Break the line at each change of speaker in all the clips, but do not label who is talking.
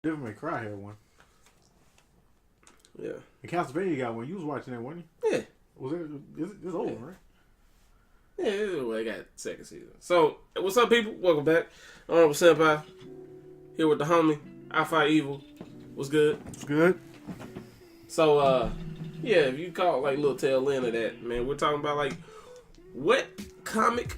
Devil May Cry had one.
Yeah.
And Castlevania got one. You was watching that, wasn't
you? Yeah.
Was it? It's old, right?
Yeah, well, I got second season. So, what's up, people? Welcome back. Honorable Senpai. Here with the homie. ifightevil. What's good?
It's good.
So, yeah, if you caught like little tail end of that, man, we're talking about like what comic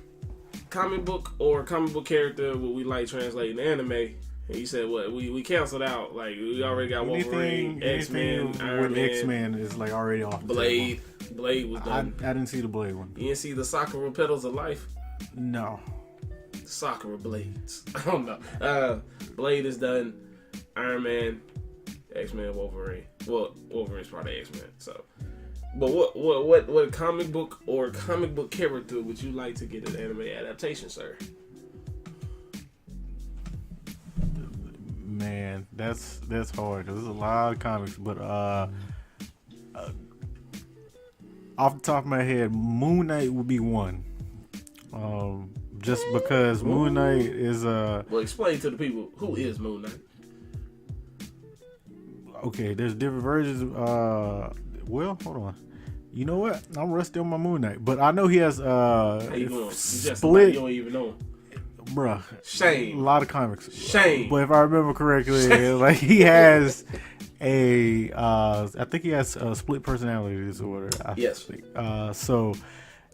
book or comic book character would we like translating to anime? And you said what? We canceled out. Like we already got Wolverine, X-Men, Iron Man.
X-Men is like already off.
Blade. Blade was done.
I didn't see the Blade one.
You didn't see the Sakura Petals of Life?
No.
Sakura Blades. I don't know. Blade is done. Iron Man, X-Men, Wolverine. Well, Wolverine's part of X-Men. So, but what comic book or comic book character would you like to get an anime adaptation, sir?
Man, that's hard because there's a lot of comics, but off the top of my head, Moon Knight would be one. Just because Moon Knight is
Well, explain to the people who is Moon Knight.
Okay, there's different versions. Well, hold on. You know what? I'm rusty on my Moon Knight, but I know he has
How you doing?
split.
You don't even know.
Bruh,
Shame.
a lot of comics.
Shame.
But if I remember correctly, like he has I think he has a split personality disorder.
Yes.
Think. So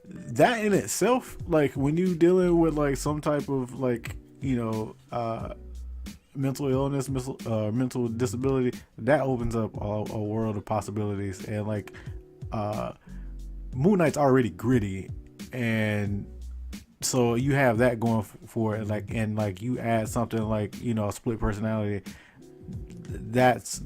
that in itself, like when you dealing with like some type of like mental illness, mental disability, that opens up a world of possibilities. And like Moon Knight's already gritty, and so you have that going for it, and you add something like a split personality. That's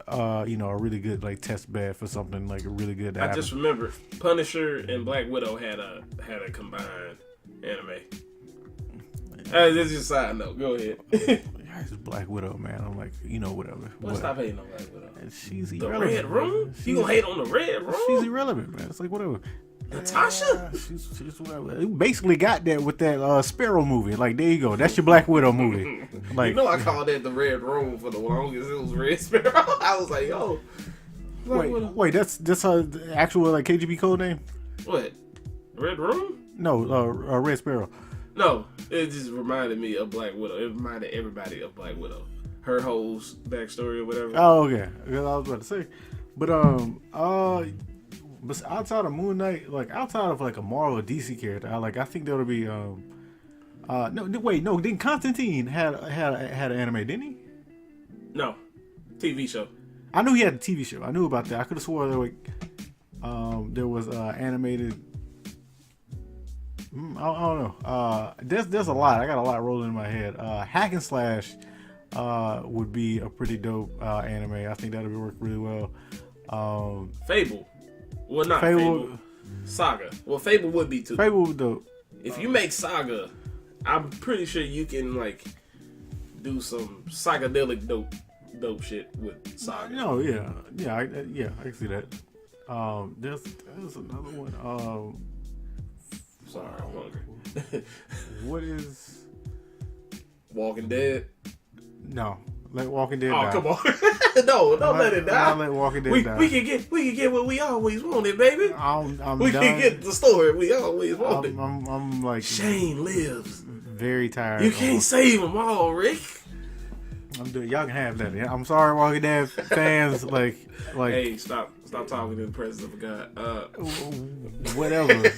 a really good like test bed for something like a really good.
I just remember Punisher and Black Widow had a combined anime. This is just a side note. Go ahead.
It's Black Widow, man. I'm like, whatever.
Well, stop hating on Black Widow.
She's
the
irrelevant.
Red Room? You gonna hate on the Red Room?
She's irrelevant, man. It's like whatever.
Natasha?
Yeah, she's whatever. You basically got that with that Sparrow movie. Like, there you go. That's your Black Widow movie. Like,
I called that the Red Room for the longest. It was Red Sparrow. I was like, yo.
Wait, that's her actual like KGB code name?
What? Red Room?
No, Red Sparrow.
No, it just reminded me of Black Widow. It reminded everybody of Black Widow. Her whole backstory or whatever.
Oh, okay. Because I was about to say, but but outside of Moon Knight, like outside of like a Marvel or DC character, I think there would be no, didn't Constantine had an anime, didn't he?
No, TV show.
I knew he had a TV show. I knew about that. I could have swore there was animated. I don't know. There's a lot. I got a lot rolling in my head. Hack and Slash would be a pretty dope anime. I think that would work really well.
Fable. Well, not Fable. Saga. Well, Fable would be too.
Fable would be dope.
If you make Saga, I'm pretty sure you can like do some psychedelic dope shit with Saga.
No, yeah, I can see that. There's another one.
Sorry, I'm hungry.
What is
Walking Dead?
No, let Walking Dead
die.
die.
Come on. No, don't let it die.
Let Walking Dead die.
We can get what we always wanted, baby.
We
can get the story we always wanted.
I'm like
Shane lives.
Very tired.
You can't save them all, Rick.
Y'all can have that. I'm sorry, Walking Dead fans. like.
Hey, stop talking in the presence of God.
Whatever.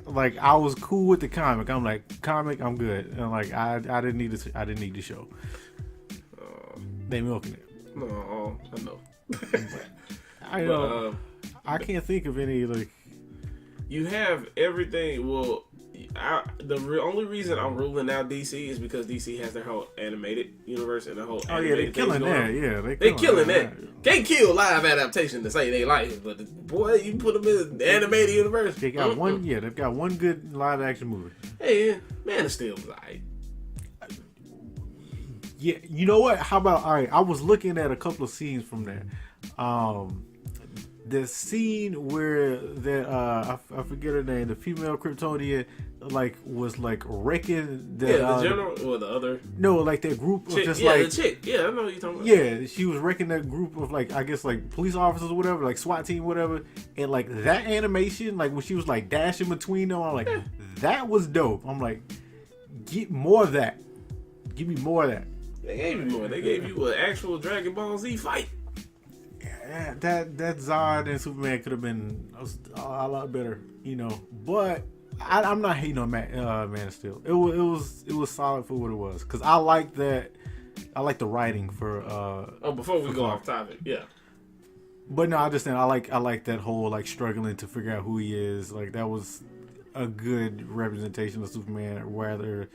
Like I was cool with the comic. I'm like I'm good. And like I didn't need the show. They milking it.
No, I know.
I know. I can't think of any like.
You have everything. Well, the only reason I'm ruling out DC is because DC has their whole animated universe and the whole.
Oh yeah, they're killing that. Yeah,
they killing that. Can't kill live adaptation to say they like it, but boy, you put them in the animated universe.
They got one. Yeah, they've got one good live action movie.
Hey, Man of Steel was alright.
Yeah, you know what? How about all right? I was looking at a couple of scenes from there. The scene where that I forget her name, the female Kryptonian like was like wrecking the
the general or the other.
No, like that group of
Chick,
just
yeah,
like
the chick. Yeah, I know what you're talking about.
yeah, she was wrecking that group of like I guess like police officers or whatever, like SWAT team, whatever. And like that animation, like when she was like dashing between them, I'm like, that was dope. I'm like, get more of that. Give me more of that.
They gave you more. They gave you an actual Dragon Ball Z fight.
Yeah, that Zod and Superman could have been a lot better, you know. But I'm not hating on Man of Steel. It was solid for what it was because I like that. I like the writing for.
Before we go off topic, yeah.
But no, I understand. I like that whole like struggling to figure out who he is. Like that was a good representation of Superman, rather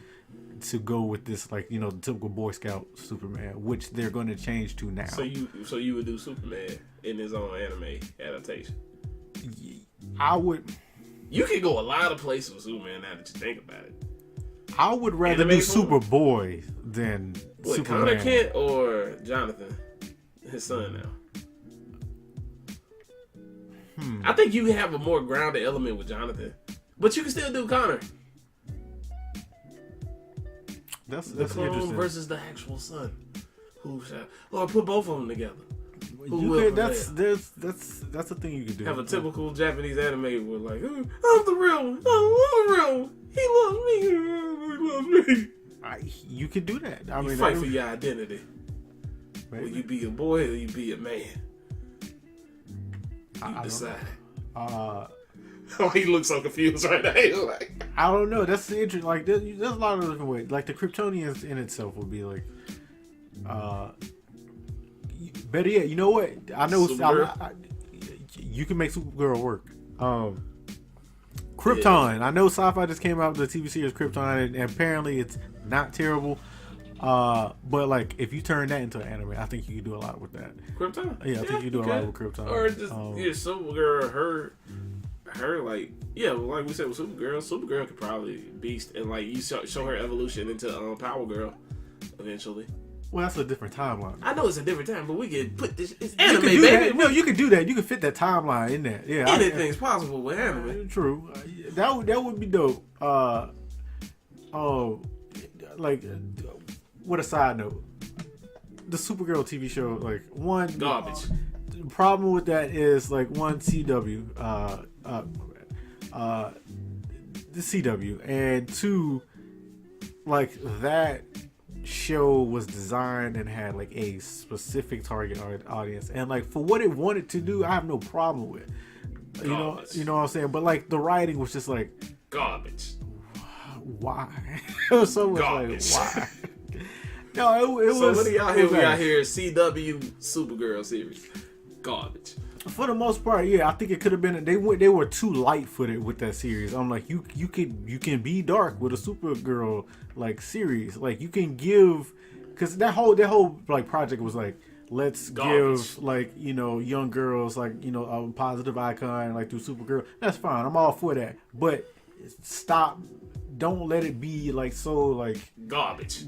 to go with this like the typical Boy Scout Superman, which they're going to change to now.
So you would do Superman in his own anime adaptation?
I would.
You could go a lot of places with Superman now that you think about it.
I would rather do Superboy than Superman.
Connor Kent or Jonathan, his son now. I think you have a more grounded element with Jonathan, but you can still do Connor.
That's
the clone
interesting.
Versus the actual son. Or put both of them together.
That's a thing you could do.
Have a typical Japanese anime where like, I'm the real one. I'm the real one. He loves me. He loves me.
You could do that. I mean,
fight for your identity. Maybe. Will you be a boy or you be a man? You decide. He looks so confused right now. He's like,
I don't know. That's the interesting. Like, there's a lot of different ways. Like the Kryptonians in itself would be like, better yet. You know what? I know. You can make Supergirl work. Krypton. Yeah. I know Sci-Fi just came out with the TV series Krypton, and apparently it's not terrible. But like, if you turn that into an anime, I think you can do a lot with that.
Krypton.
Yeah, I think you do a lot with Krypton.
Or just Supergirl. Her like like we said with Supergirl could probably beast and like you show her evolution into Power Girl eventually.
Well, that's a different timeline.
I know it's a different time, but we can put this. It's anime,
baby.
That.
No, you can do that. You can fit that timeline in there. Yeah,
anything's possible with anime.
True. That would be dope. Like, what a side note. The Supergirl TV show, like one
garbage.
The problem with that is like one CW, the CW, and two, like that show was designed and had like a specific target audience, and like for what it wanted to do, I have no problem with.
Garbage.
You know what I'm saying? But like the writing was just like
garbage.
Why? It was so much
garbage.
Like why? No, it was.
So what are y'all here? We out here CW Supergirl series. Garbage.
For the most part, yeah, I think it could have been. They were too light-footed with that series. I'm like, you can be dark with a Supergirl like series. Like you can give, because that whole like project was like, let's give like young girls like a positive icon like through Supergirl. That's fine. I'm all for that. But stop. Don't let it be like so like
garbage.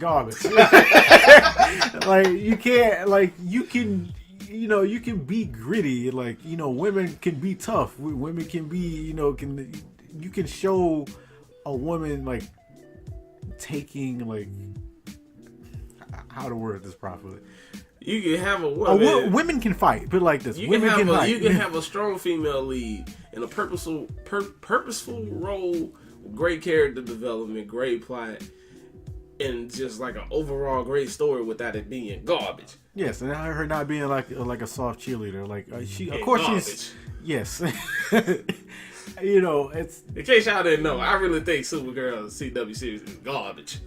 Like you can't like you can. You can be gritty, like women can be tough. Women can be, you can show a woman like taking like how to word this properly.
You can have a woman.
Women can fight, but like this,
you
women
can
fight.
You can have a strong female lead in a purposeful role, great character development, great plot, and just like an overall great story without it being garbage.
Yes, and her not being like a soft cheerleader, like she, of
and
course
garbage.
She's yes. It's
in case y'all didn't know, I really think Supergirl CW series is garbage.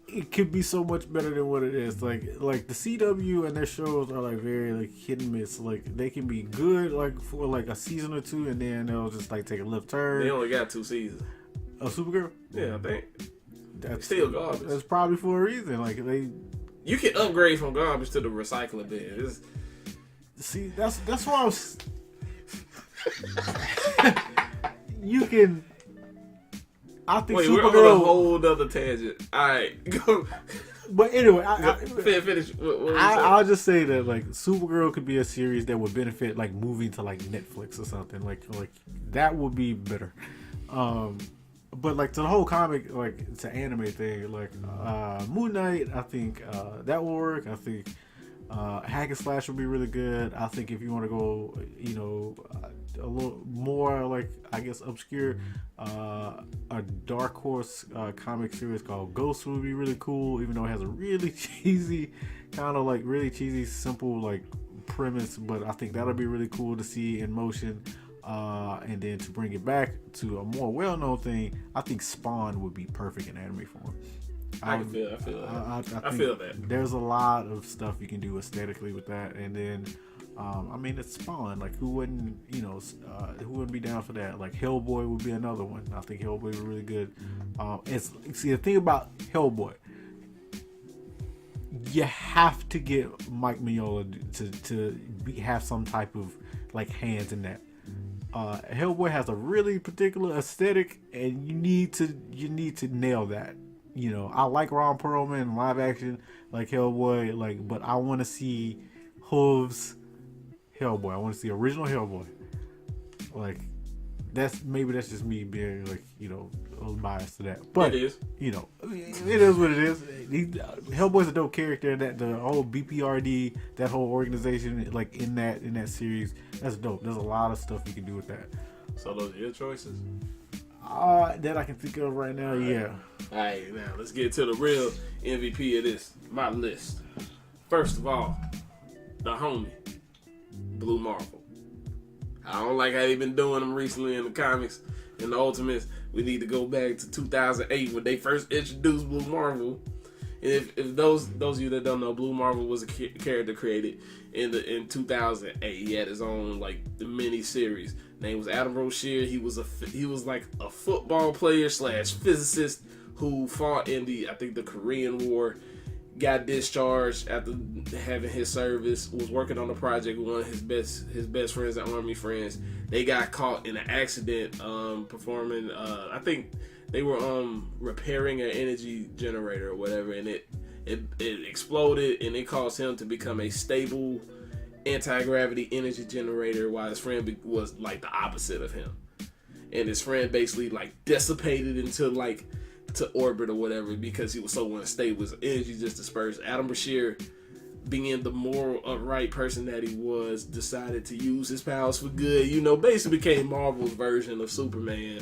It could be so much better than what it is. Like the CW and their shows are like very like hit and miss. Like they can be good like for like a season or two, and then they'll just like take a left turn.
They only got 2 seasons.
Oh, Supergirl?
Yeah, I think. That's still garbage.
That's probably for a reason. Like they.
You can upgrade from garbage to the recycling bin.
See, that's why I was. You can. I think
Wait,
Supergirl.
we're on a whole other tangent. All right, go.
But anyway,
finish.
I'll just say that like Supergirl could be a series that would benefit like moving to like Netflix or something. Like that would be better. but like to the whole comic, like to anime thing, like Moon Knight, I think that will work. I think hack and slash would be really good. I think if you want to go, a little more like I guess obscure, a Dark Horse comic series called Ghost would be really cool. Even though it has a really cheesy, simple like premise, but I think that'll be really cool to see in motion. And then to bring it back to a more well-known thing, I think Spawn would be perfect in anime form.
I feel that. I feel that.
There's a lot of stuff you can do aesthetically with that, and then, it's Spawn. Like, who wouldn't be down for that? Like, Hellboy would be another one. I think Hellboy would be really good. See, the thing about Hellboy, you have to get Mike Mignola to have some type of like hands in that. Hellboy has a really particular aesthetic, and you need to nail that. I like Ron Perlman in live action, like Hellboy, but I want to see Hooves Hellboy. I want to see original Hellboy. Like, that's just me being like, a little biased to that. But
it is.
It is what it is. Hellboy's a dope character. That the whole BPRD, that whole organization, like in that series, that's dope. There's a lot of stuff you can do with that.
So those are your choices.
That I can think of right now. Yeah.
All right, now let's get to the real MVP of this. My list. First of all, the homie, Blue Marvel. I don't like how they've been doing them recently in the comics and the Ultimates. We need to go back to 2008 when they first introduced Blue Marvel. And if those of you that don't know, Blue Marvel was a character created in 2008. He had his own like the mini series. Name was Adam Rozier. He was like a football player / physicist who fought in the Korean War. Got discharged after having his service. Was working on a project with one of his best friends and army friends. They got caught in an accident performing. I think they were repairing an energy generator or whatever, and it exploded, and it caused him to become a stable anti-gravity energy generator, while his friend was like the opposite of him. And his friend basically like dissipated into like to orbit or whatever because he was so unstable. His energy just dispersed. Adam Bashir, being the moral upright person that he was, decided to use his powers for good. Basically became Marvel's version of Superman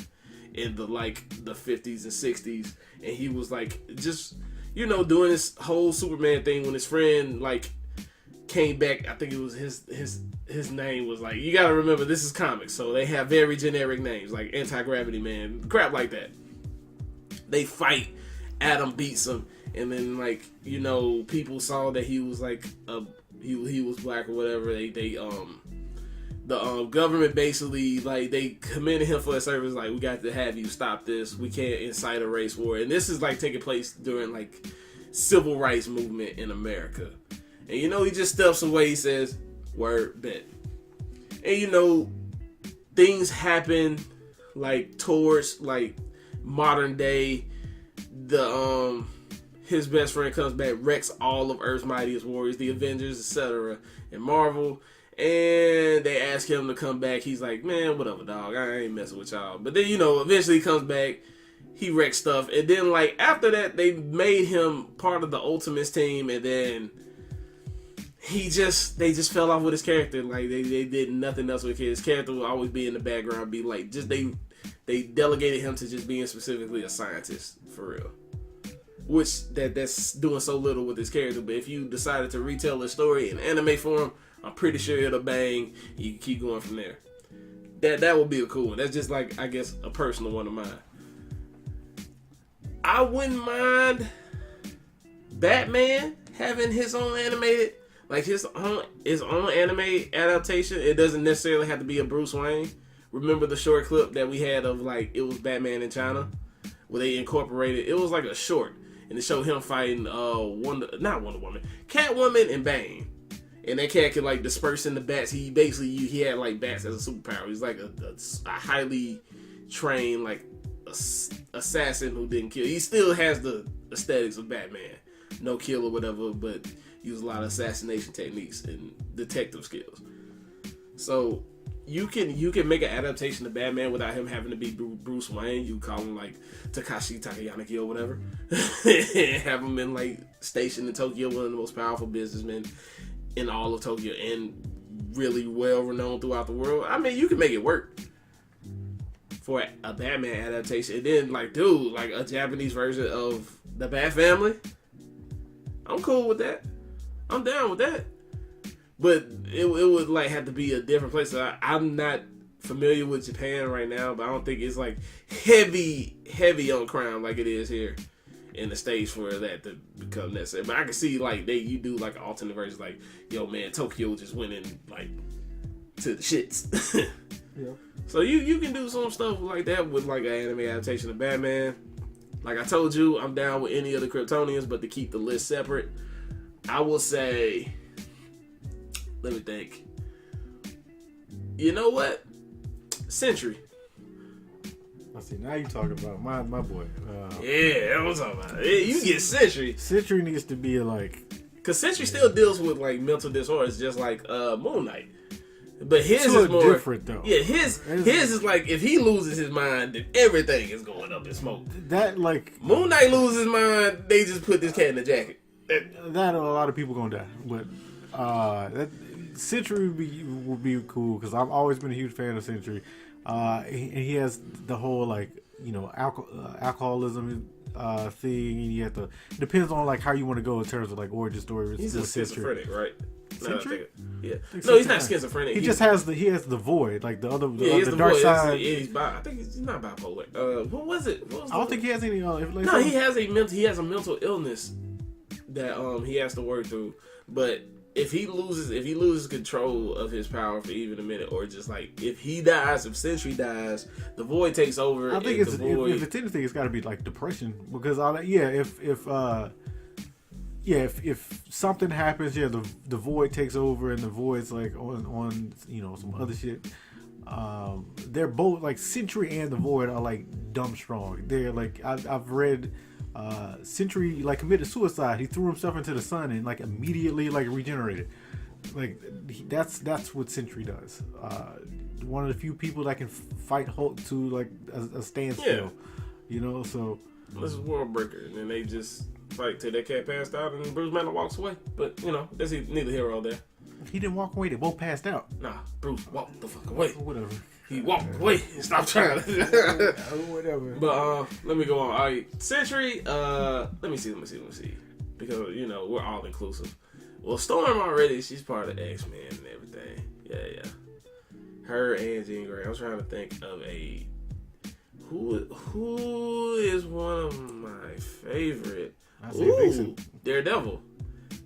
in the 50s and 60s. And he was like just doing this whole Superman thing when his friend like came back. I think it was his name was like, you gotta remember this is comics, so they have very generic names like Anti-Gravity Man, crap like that. They fight, Adam beats him, and then people saw that he was like he was black or whatever. The government basically they commended him for his service. Like, we got to have you stop this. We can't incite a race war. And this is taking place during civil rights movement in America. And he just steps away. He says, "Word, bet." And things happen towards modern day. His best friend comes back, wrecks all of Earth's mightiest warriors, the Avengers, etc. and Marvel. And they ask him to come back. He's like, "Man, whatever, dog. I ain't messing with y'all." But then, eventually he comes back. He wrecks stuff. And then, after that, they made him part of the Ultimates team. And then they just fell off with his character. They did nothing else with his character. Would always be in the background, be they delegated him to just being specifically a scientist, for real. Which that's doing so little with his character. But if you decided to retell the story in anime form, I'm pretty sure it'll bang. You can keep going from there. That would be a cool one. That's just I guess a personal one of mine. I wouldn't mind Batman having his own animated, his own anime adaptation. It doesn't necessarily have to be a Bruce Wayne. Remember the short clip that we had of it was Batman in China, where they incorporated, it was a short, and it showed him fighting Wonder Woman, Catwoman and Bane. And that cat could disperse into bats. He had bats as a superpower. He's a highly trained assassin who didn't kill. He still has the aesthetics of Batman, no kill or whatever, but use a lot of assassination techniques and detective skills. So you can make an adaptation of Batman without him having to be Bruce Wayne. You call him like Takashi Takayanagi or whatever, and have him in like stationed in Tokyo, one of the most powerful businessmen in all of Tokyo, and really well renowned throughout the world. I mean, you can make it work for a Batman adaptation, and then like, dude, like a Japanese version of the Bat Family. I'm cool with that. I'm down with that. But it would like have to be a different place. So I'm not familiar with Japan right now, but I don't think it's like heavy on crime like it is here in the States for that to become necessary. But I can see like you do like an alternate version, like, yo man, Tokyo just went in like to the shits.
Yeah.
So you can do some stuff like that with like an anime adaptation of Batman. Like I told you, I'm down with any of the Kryptonians, but to keep the list separate, I will say, let me think. You know what? Sentry.
I see. Now you talking about my boy.
Yeah, I'm talking about. You get Sentry.
Sentry needs to be like,
because Sentry still deals with like mental disorders, just like Moon Knight. But his
it's
is more
different though.
Yeah, his is like if he loses his mind, then everything is going up in smoke.
That like
Moon Knight loses his mind, they just put this cat in a jacket.
That a lot of people gonna die, but that Sentry would be cool because I've always been a huge fan of Sentry. He has the whole like alcoholism thing, and you have to. It depends on like how you want to go in terms of like origin story.
He's a schizophrenic, right?
Sentry?
Yeah. No, he's not schizophrenic.
He just has the void, like the other the
dark
void.
Side. I think he's not bipolar. What was it?
I don't think he has any.
No, he has a mental illness that he has to work through. But if he loses control of his power for even a minute, or just like if he dies, if Sentry dies, the void takes over.
I think if it's anything, it's got to be like depression because if something happens, the void takes over, and the void's like on some other shit. They're both like Sentry and the Void are like dumb strong. They're like I've read Sentry like committed suicide. He threw himself into the sun and like immediately like regenerated. Like that's what Sentry does. One of the few people that can fight Hulk to like a standstill.
Yeah.
So
this is World Breaker, and then they just fight till that cat passed out, and Bruce Banner walks away. But that's neither here or there.
He didn't walk away; they both passed out.
Nah, Bruce walked the fuck away.
Whatever.
He walked away and stopped trying.
Whatever.
But let me go on. All right, Sentry. Let me see. Because we're all inclusive. Well, Storm already. She's part of X-Men and everything. Yeah. Her and Jean Grey. I was trying to think of a who is one of my favorite. Ooh, Daredevil.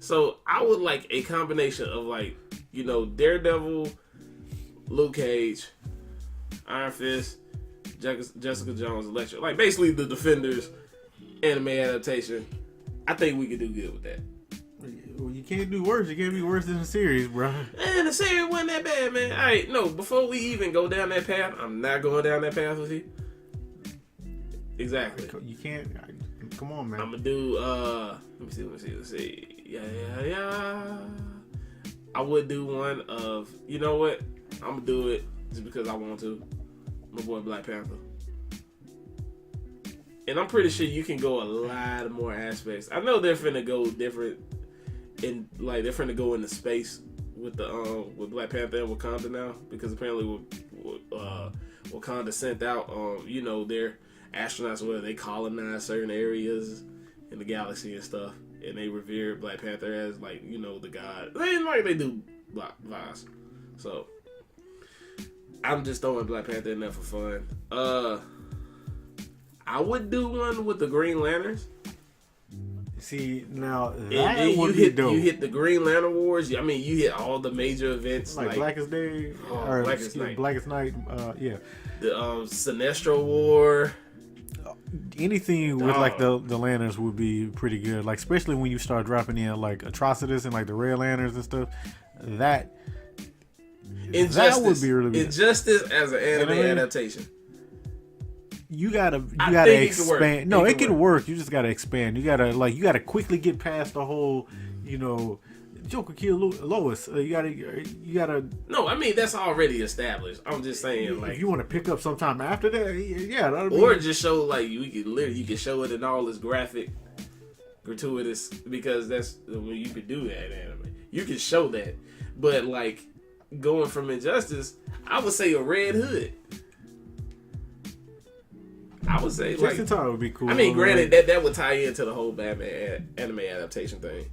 So I would like a combination of like Daredevil, Luke Cage, Iron Fist, Jessica Jones, Elektra. Like basically the Defenders anime adaptation. I think we could do good with that.
Well, you can't do worse. You can't be worse than the series, bro.
Man, the series wasn't that bad, man. All right, no. Before we even go down that path, I'm not going down that path with you. Exactly.
You can't. Come on, man.
I'm gonna do. Let me see. Yeah. I would do one of. You know what? I'm gonna do it just because I want to. My boy Black Panther. And I'm pretty sure you can go a lot more aspects. I know they're finna go different, they're finna go into space with the with Black Panther and Wakanda now, because apparently Wakanda sent out their astronauts where they colonize certain areas in the galaxy and stuff, and they revere Black Panther as the god. They do vibes. So I'm just throwing Black Panther in there for fun. I would do one with the Green Lanterns.
See, now that would be dope.
You hit the Green Lantern Wars. I mean, you hit all the major events
like Blackest Day or
Blackest Night.
Blackest Night. Yeah.
The Sinestro War.
Anything with like the lanterns would be pretty good. Like especially when you start dropping in like Atrocitus and like the Red Lanterns and stuff. That would be really good.
Injustice as an anime adaptation.
You gotta expand. No, it can work. You just gotta expand. You gotta quickly get past the whole, Joker killed Lois. You gotta.
No, I mean that's already established. I'm just saying, like,
if you want to pick up sometime after that, yeah,
or just show like you can show it in all its gratuitous, because that's when you could do that in anime. You can show that, but like going from Injustice, I would say a Red Hood. I would say
Jason Todd would be cool.
I mean, granted that would tie into the whole Batman anime adaptation thing.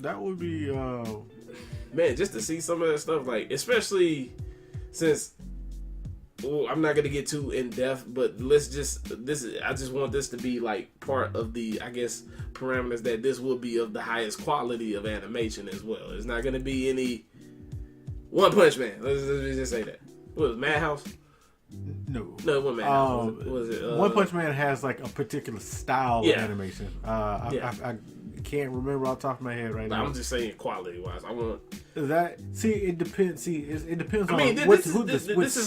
That would be
man, just to see some of that stuff, like especially since I'm not gonna get too in depth, but I just want this to be like part of the, I guess, parameters that this will be of the highest quality of animation as well. It's not gonna be any One Punch Man. Let's just say that. What was Madhouse?
No,
it wasn't Madhouse. Was it
One Punch Man has like a particular style of animation. I can't remember off the top of my head right now.
I'm just saying quality wise. I want
that. See, it depends. It depends on
this is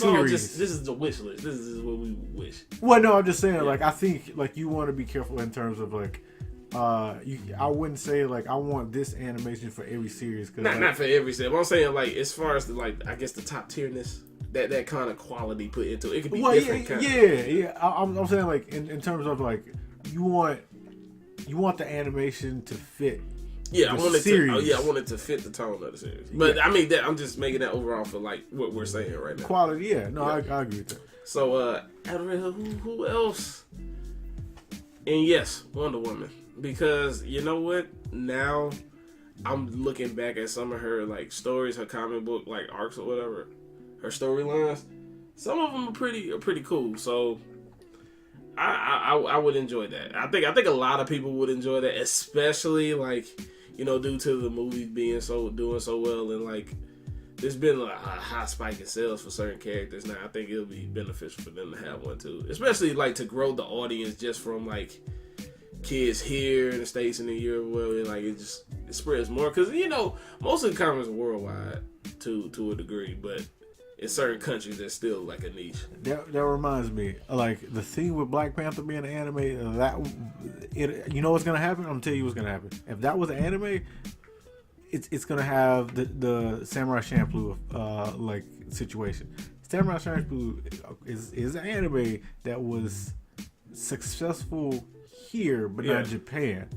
all
series.
just, this is the wish list. This is what we wish.
Well, no, I'm just saying. Like, I think like you want to be careful in terms of like. I wouldn't say like I want this animation for every series. Cause
not for every series. I'm saying like as far as the, like, I guess the top tierness. That kind of quality put into it. It could be different.
I'm saying like in terms of like you want the animation to fit.
Yeah, I want it to fit the tone of the series. But I mean, I'm just making that overall for like what we're saying right now.
Quality, yeah. No, I agree with that.
So, who else? And yes, Wonder Woman, because you know what? Now I'm looking back at some of her like stories, her comic book like arcs or whatever. Her storylines, some of them are pretty cool. So I would enjoy that. I think a lot of people would enjoy that, especially like, you know, due to the movies doing so well, and like there's been a high spike in sales for certain characters now. I think it'll be beneficial for them to have one too, especially like to grow the audience just from like kids here in the States and in Europe, and like it spreads more, because you know most of the comics are worldwide to a degree, but in certain countries, there's still like a niche.
That reminds me, like the thing with Black Panther being an anime. You know what's gonna happen? I'm gonna tell you what's gonna happen. If that was an anime, it's gonna have the Samurai Champloo like situation. Samurai Champloo is an anime that was successful here, but not in Japan.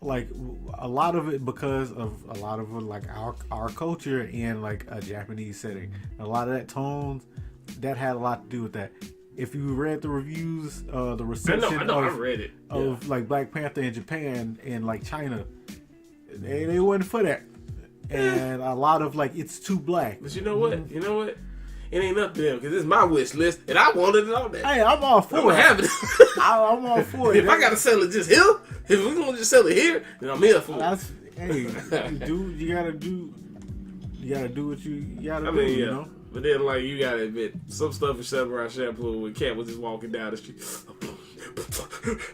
Like a lot of it because of like our culture in like a Japanese setting. A lot of that tones that had a lot to do with that. If you read the reviews, the reception
I read it.
Of like Black Panther in Japan and like China, they wasn't for that. And a lot of like it's too black.
But you know what? Mm-hmm. You know what? It ain't up to them, because it's my wish list and I wanted it on there.
Hey, I'm all for it.
Have it.
I'm all for it.
If I gotta sell it just here, if we're gonna just sell it here, then I'm here for it.
Hey, you gotta do what you gotta do. You know.
But then, like, you gotta admit, some stuff in Samurai Champloo when Cat was just walking down the street.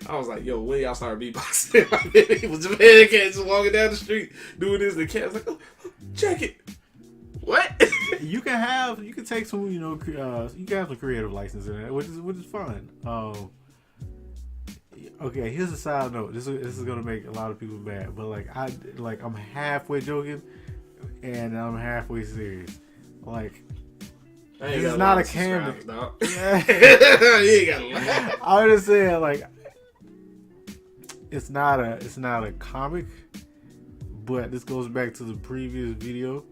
I was like, yo, when y'all start beatboxing? He was Japan Cat just walking down the street doing this, and the Cat was like, oh, check it. What?
You can take some, you know, you can have some creative license in it, which is fun. Okay, here's a side note. This is gonna make a lot of people mad, but I'm halfway joking and I'm halfway serious. Like, this is not a canon. I'm just saying, like, it's not a comic, but this goes back to the previous video.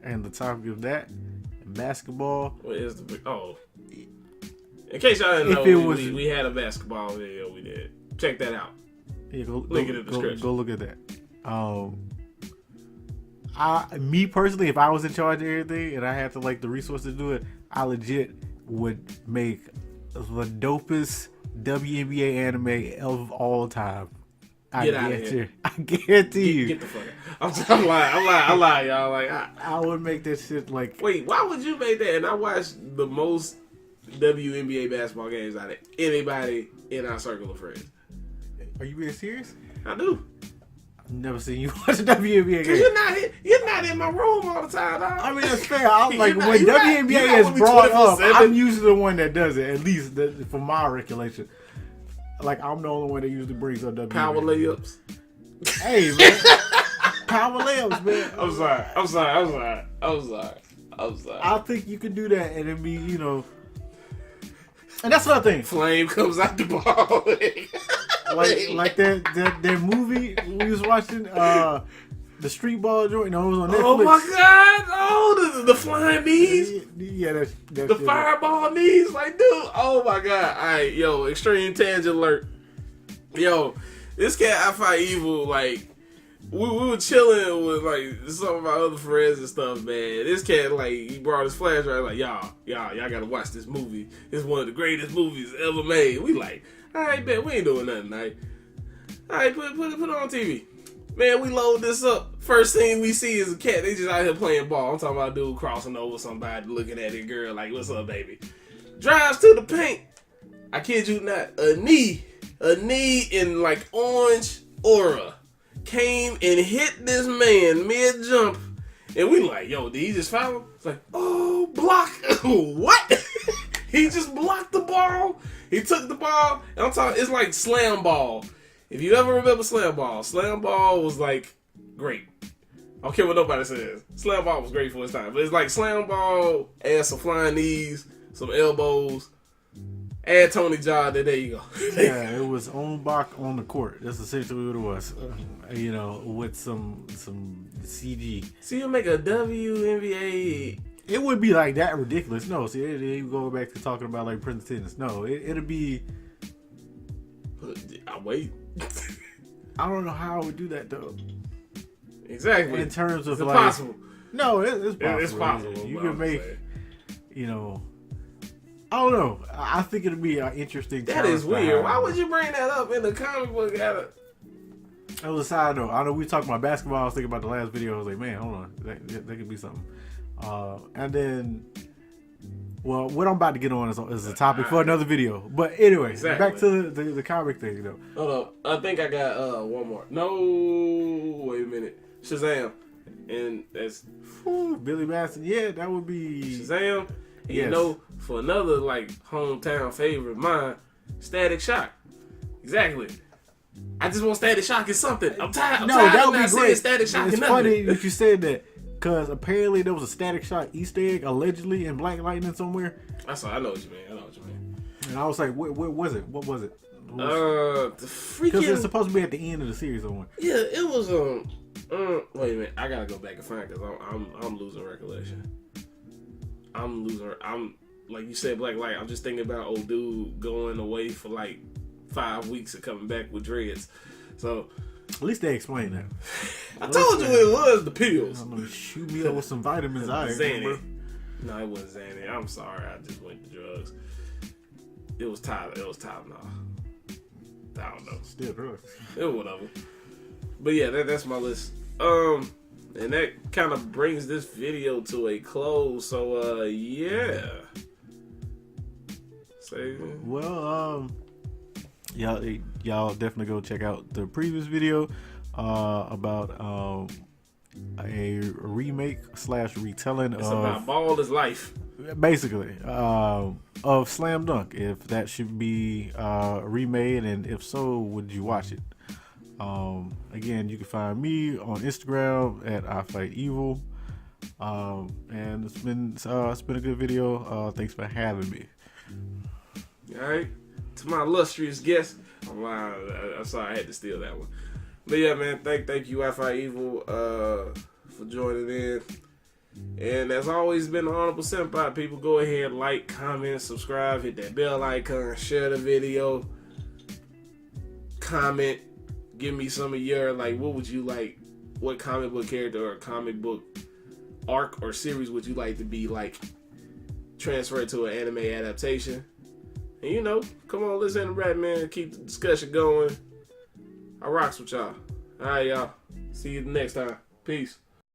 And the topic of that, basketball.
What is the in case y'all didn't know, we had a basketball video we did. Check that out.
Yeah,
link in the description.
Go look at that. Me personally, if I was in charge of everything and I had the resources to do it, I legit would make the dopest WNBA anime of all time. I guarantee you.
Get the fuck out. I'm lying, y'all. Like,
I would make that shit like.
Wait, why would you make that? And I watched the most WNBA basketball games out of anybody in our circle of friends.
Are you being serious?
I do.
I've never seen you watch a WNBA game.
You're not in my room all the time, dog.
I mean, that's fair. I'm like, when WNBA is brought up, I'm usually the one that does it, at least from my recollection. Like, I'm the only one that usually brings up WNBA.
Power layups.
Hey, man. power layups, man.
I'm sorry.
I think you could do that, and it'd be, you know. And that's another thing.
Flame comes out the ball.
like that movie we was watching, the street ball joint. No, it was on Netflix.
Oh my god! Oh, the flying knees.
Yeah, that's
the fireball knees. Like, dude. Oh my god! All right, yo, extreme tangent alert. Yo, this cat I Fight Evil, like. We were chilling with like some of our other friends and stuff, man. This cat, like, he brought his flashlight, like, y'all gotta watch this movie. It's one of the greatest movies ever made. We like, all right, man, we ain't doing nothing, right? All right, put it on TV. Man, we load this up. First thing we see is a cat. They just out here playing ball. I'm talking about a dude crossing over somebody, looking at a girl like, what's up, baby? Drives to the paint. I kid you not, a knee in like orange aura. Came and hit this man mid-jump. And we like, yo, did he just foul him? It's like, oh, block. What? He just blocked the ball. He took the ball. And I'm talking, it's like slam ball. If you ever remember slam ball was like great. I don't care what nobody says. Slam ball was great for its time. But it's like slam ball, add some flying knees, some elbows. Add Tony Jaa, there you go.
Yeah, it was on Bach on the court. That's essentially what it was. You know, with some CG.
So you make a WNBA.
It would be like that ridiculous. No, see, you go back to talking about like Prince Tennis. No, it'll be.
I wait.
I don't know how I would do that though.
Exactly.
In terms of
it's
like,
possible.
No, it's possible.
It's possible.
You can make, you know. I don't know. I think it'd be an interesting.
That is weird. Why would you bring that up in the comic book?
That was a side note. I know we talked about basketball. I was thinking about the last video. I was like, man, hold on, that could be something. And then, well, what I'm about to get on is a topic for another video. But anyway,
exactly.
Back to the comic thing, though.
Hold up. I think I got one more. No, wait a minute. Shazam, and that's
Billy Madison. Yeah, that would be
Shazam. And yes. You know, for another like hometown favorite of mine, Static Shock. Exactly. I just want Static Shock in something. I'm tired.
That would be great.
Static Shock
it's funny that you said that because apparently there was a Static Shock Easter egg allegedly in Black Lightning somewhere.
I know what you mean.
And I was like, what was it? What was it?
The freaking.
Because it's supposed to be at the end of the series somewhere.
Yeah, it was. Wait a minute. I gotta go back and find because I'm losing recollection. I'm like you said, Black Light. I'm just thinking about old dude going away for like 5 weeks and coming back with dreads. So
at least they explained that.
I told you it was the pills.
I'm gonna shoot me up with some vitamins.
Xanny. No, it wasn't Xanny. I'm sorry. I just went to drugs. It was Tylenol. I don't know.
Still drugs.
It was whatever. But yeah, that's my list. And that kind of brings this video to a close. So, yeah.
Well, y'all definitely go check out the previous video about a remake / retelling
it's about Ball is Life.
Basically, of Slam Dunk. If that should be remade, and if so, would you watch it? Again, you can find me on Instagram at ifightevil. And it's been a good video. Thanks for having me.
All right, to my illustrious guest. I'm sorry I had to steal that one. But yeah, man, thank you, ifightevil, for joining in. And as always, been the Honorable Senpai. People, go ahead, like, comment, subscribe, hit that bell icon, share the video, comment. Give me some of your, like, what would you like, what comic book character or comic book arc or series would you like to be, like, transferred to an anime adaptation? And, you know, come on, let's interact, man. Keep the discussion going. I rocks with y'all. All right, y'all. See you next time. Peace.